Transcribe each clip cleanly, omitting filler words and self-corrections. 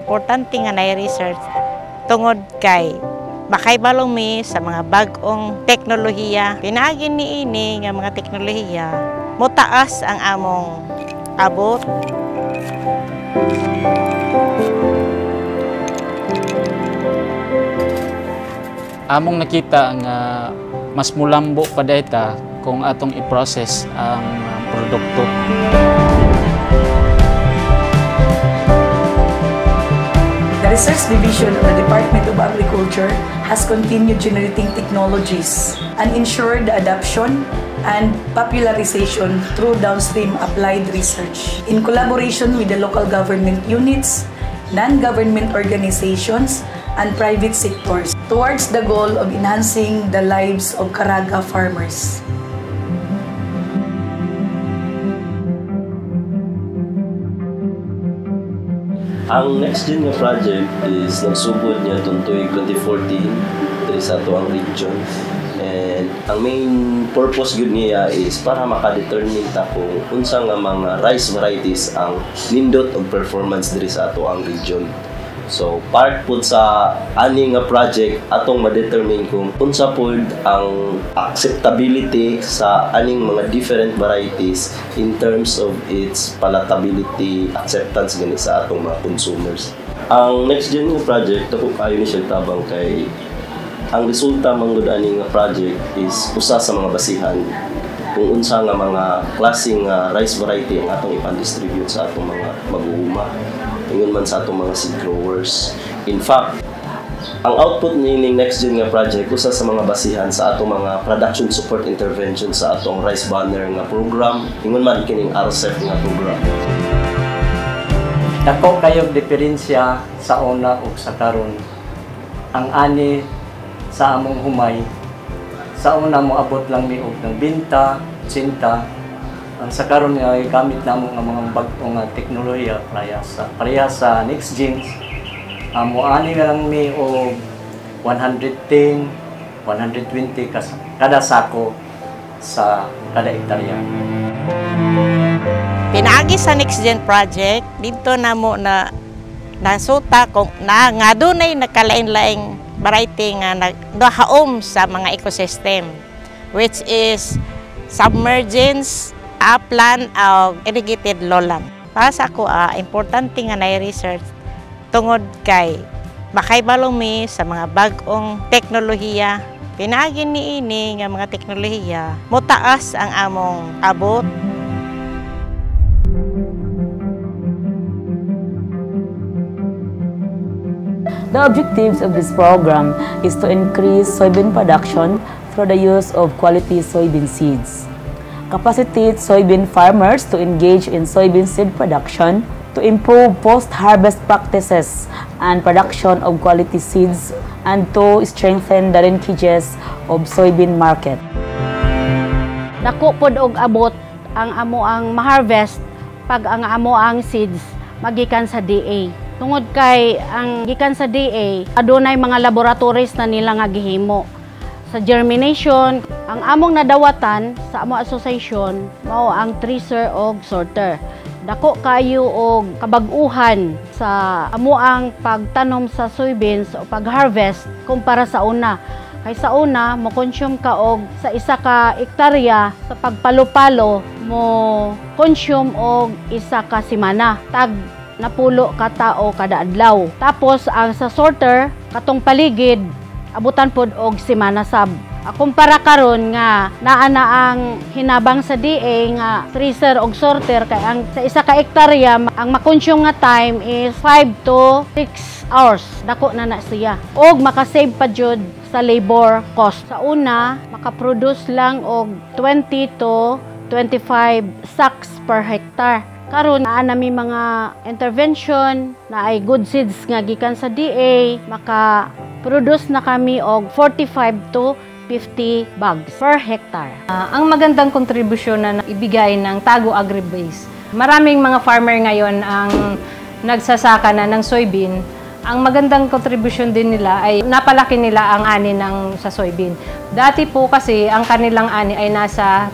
Importante nga na research tungod kay bakay balong mi sa mga bag-ong teknolohiya. Pinagin ni ini nga mga teknolohiya motaas ang among abot. Among nakita nga mas mulambo pa data kung atong i-process ang produkto. The Research Division of the Department of Agriculture has continued generating technologies and ensured the adoption and popularization through downstream applied research. In collaboration with the local government units, non-government organizations, and private sectors towards the goal of enhancing the lives of Caraga farmers. Ang next gen nga project is nagsugod niya tuntoy 2014 diri sa ato ang region. And ang main purpose gud niya is para maka-determine ta kung unsa nga mga rice varieties ang nindot og performance diri sa ato ang region. So part pud sa ani nga project atong ma-determine kung unsa pud ang acceptability sa aning mga different varieties in terms of its palatability, acceptance gani sa atong mga consumers. Ang next gen nga project ako kayo ni siya tabang kay ang resulta manggod ani nga project is usa sa mga basihan kung unsa nga mga klaseng rice variety ang atong ipan-distribute sa atong mga mag-uuma. Ingon man sa atong mga seed growers. In fact, ang output nining next gen nga project usa sa mga basihan sa atong mga production support intervention sa atong rice banner nga program. Ingon man kining RCEP nga program. Dako kayog diferensya sa una ug sa karon. Ang ani sa among humay sa una mo abot lang ni og ng binta, sinta. Ang sa karon nga gamit namo nga mga bag-ong teknolohiya pareha sa next gen. Amo ani lang mi og 110, 120 kada sako sa kada hektarya. Pinaagi sa next gen project dito namo na nasuta kung nga dunay nakalain-laing variety nga naghaom sa mga ecosystem, which is submergence, upland, o irrigated lowland. Para sa ako, importante nga na research tungod kay bakay balong mi sa mga bag-ong teknolohiya. Pinagin ni ini nga mga teknolohiya motaas ang among abot. The objectives of this program is to increase soybean production through the use of quality soybean seeds, capacitate soybean farmers to engage in soybean seed production, to improve post-harvest practices and production of quality seeds, and to strengthen the linkages of soybean market. Dako pod og abot ang amo ang ma-harvest pag ang amo ang seeds magikan sa DA. Tungod kay ang gikan sa DA, adunay mga laboratories na nila nga gihimo. Sa germination, ang among nadawatan sa among association mao ang tracer og sorter. Dako kayo og kabag-uhan sa amo ang pagtanom sa soybeans o pag-harvest kumpara sa una. Kay sa una, mo-consume ka og sa isa ka hektarya sa pagpalo-palo mo consume og isa ka semana. Tag napulo ka tao kada adlaw. Tapos ang sa sorter katong paligid abutan pod og semana sab. Kumpara karon nga naa na ang hinabang sa DA nga tracer og sorter kay ang sa isa ka hektarya ang makonsume nga time is 5 to 6 hours. Dako na siya. Og makasave pa jud sa labor cost. Sa una, makaproduce lang og 20 to 25 sacks per hectare. Karon naa nami mga intervention na ay good seeds nga gikan sa DA, maka-produce na kami og 45 to 50 bags per hectare. Ang magandang kontribusyon na ibigay ng Tago Agribase. Maraming mga farmer ngayon ang nagsasaka na ng soybean. Ang magandang kontribusyon din nila ay napalaki nila ang ani ng sa soybean. Dati po kasi ang kanilang ani ay nasa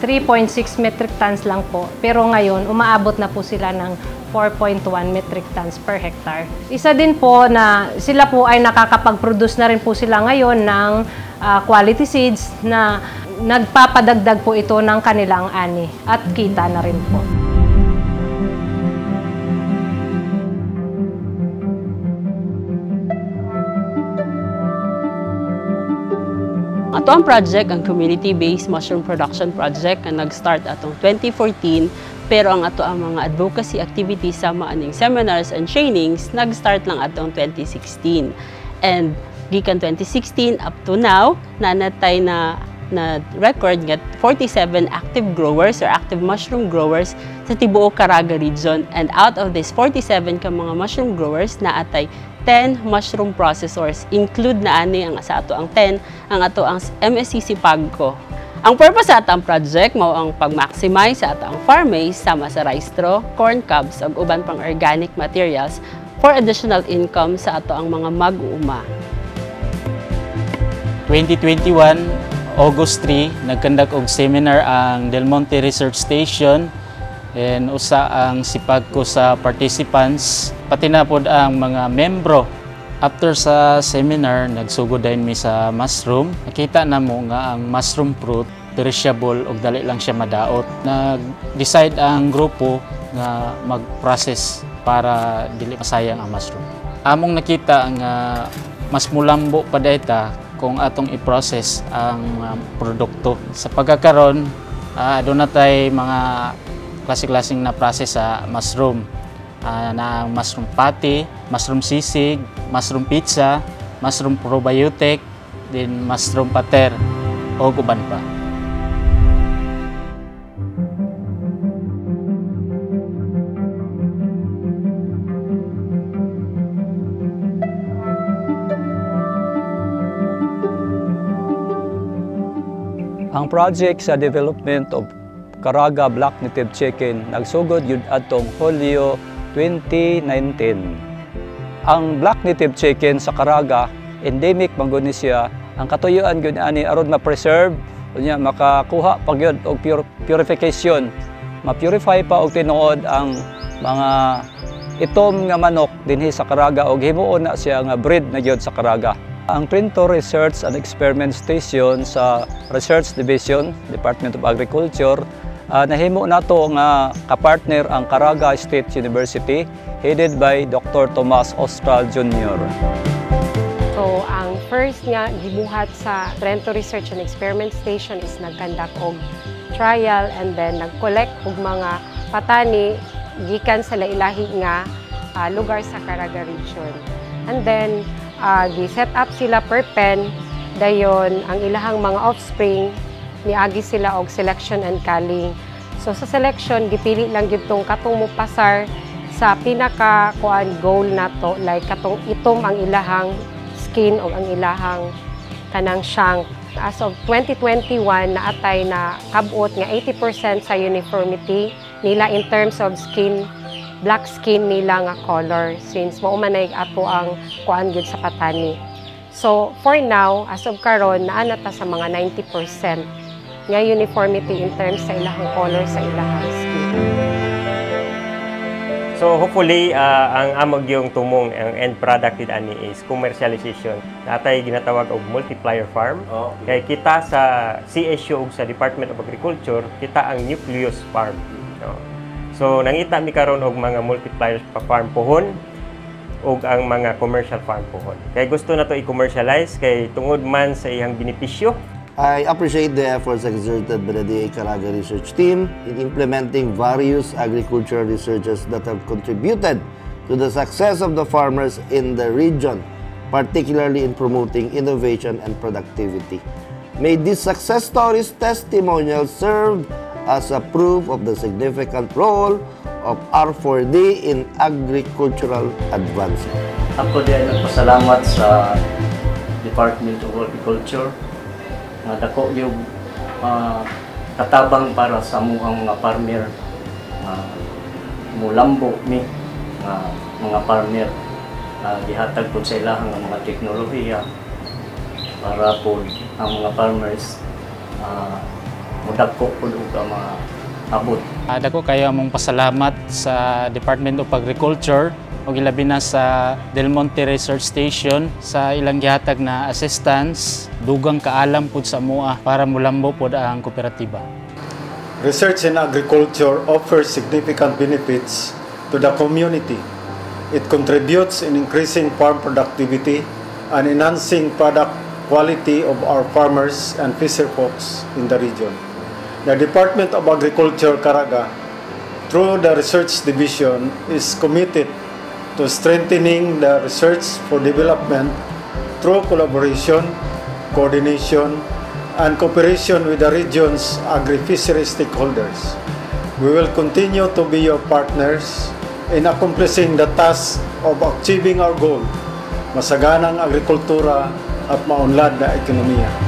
3.6 metric tons lang po. Pero ngayon, umaabot na po sila ng 4.1 metric tons per hectare. Isa din po na sila po ay nakakapag-produce na rin po sila ngayon ng quality seeds na nagpapadagdag po ito ng kanilang ani at kita na rin po. Ato ang project, ang community-based mushroom production project ang nag-start atong 2014, pero ang ato ang mga advocacy activities sa maaning seminars and trainings nag-start lang atong 2016. And gikan 2016 up to now, nanatay na record nga 47 active growers or active mushroom growers sa tibuok Caraga region. And out of these 47 ka mga mushroom growers, naatay 10 mushroom processors, include na ani ang sa ato ang 10 ang ato ang MSCC Pagco. Ang purpose sa atong project mao ang pag-maximize sa ato ang farm maize sama sa rice straw, corn cobs ug uban pang organic materials for additional income sa ato ang mga mag-uuma. 2021 August 3 nagkandak og seminar ang Del Monte Research Station. And usa ang sipag ko sa participants, pati na pod ang mga membro. After sa seminar, nagsugod din mi sa mushroom. Nakita na mo nga ang mushroom fruit, perishable o dali lang siya madaot. Nag-decide ang grupo nga mag-process para dili masayang ang mushroom. Among nakita nga mas mulambo pa dayta kung atong i-process ang produkto. Sa pagkakaroon, doon na tayo mga klase-klaseng na process sa mushroom. Na mushroom patty, mushroom sisig, mushroom pizza, mushroom probiotic, din mushroom pater, o uban pa. Ang project sa development of Caraga Black Native Chicken nagsugod yun atong Hulyo 2019. Ang Black Native Chicken sa Caraga, endemic mangguni siya. Ang katuyuan gyud ani aron ma-preserve, unya makakuha pag yun og purification. Ma-purify pa og tinuod ang mga itom nga manok dinhi sa Caraga og himuon na siya nga breed na gyud sa Caraga. Ang Trinto Research and Experiment Station sa Research Division, Department of Agriculture, nahimo nato nga kapartner ang Caraga State University headed by Dr. Tomas Austral Jr. So, ang first nga gibuhat sa Trento Research and Experiment Station is nagkandak og trial and then nag-collect og mga patani gikan sa lailahi nga lugar sa Caraga region. And then gi-set up sila per pen, dayon ang ilahang mga offspring niagi sila og selection and culling. So sa selection gipili lang gyud tong katong mopasar sa pinaka goal nato, like katong itom ang ilahang skin o ang ilahang kanang shank. As of 2021 naatay na kabot nga 80% sa uniformity nila in terms of skin, black skin nila nga color, since mao man ay ato ang kuan gyud sa patani. So for now, as of karon naa na ta sa mga 90% nga uniformity in terms sa ilahang color sa ilahang skin. So hopefully ang amog yung tumong ang end product nid ani is commercialization. Natay ginatawag og multiplier farm. Kay kita sa CSU ug sa Department of Agriculture, kita ang nucleus farm. So nangita mi karon og mga multiplier farm pohon ug ang mga commercial farm pohon. Kay gusto na to i-commercialize kay tungod man sa iyang benepisyo. I appreciate the efforts exerted by the DA Caraga research team in implementing various agricultural researches that have contributed to the success of the farmers in the region, particularly in promoting innovation and productivity. May these success stories testimonials serve as a proof of the significant role of R4D in agricultural advancement. Ako din nagpasalamat sa Department of Agriculture na dako yung katabang para sa muhang mga farmer, mulambo mi mga farmer gihatag po sa ilahang mga teknolohiya para po ang mga farmers Mudagko po ang mga abot. Dako kayo among pasalamat sa Department of Agriculture o ilabi na sa Del Monte Research Station sa ilang gihatag na assistance, dugang kaalam pud sa mua para mulambo pud ang kooperatiba. Research in agriculture offers significant benefits to the community. It contributes in increasing farm productivity and enhancing product quality of our farmers and fisherfolks in the region. The Department of Agriculture, Caraga, through the Research Division, is committed to strengthening the research for development through collaboration, coordination, and cooperation with the region's agri-fishery stakeholders. We will continue to be your partners in accomplishing the task of achieving our goal, masaganang agrikultura at maunlad na ekonomiya.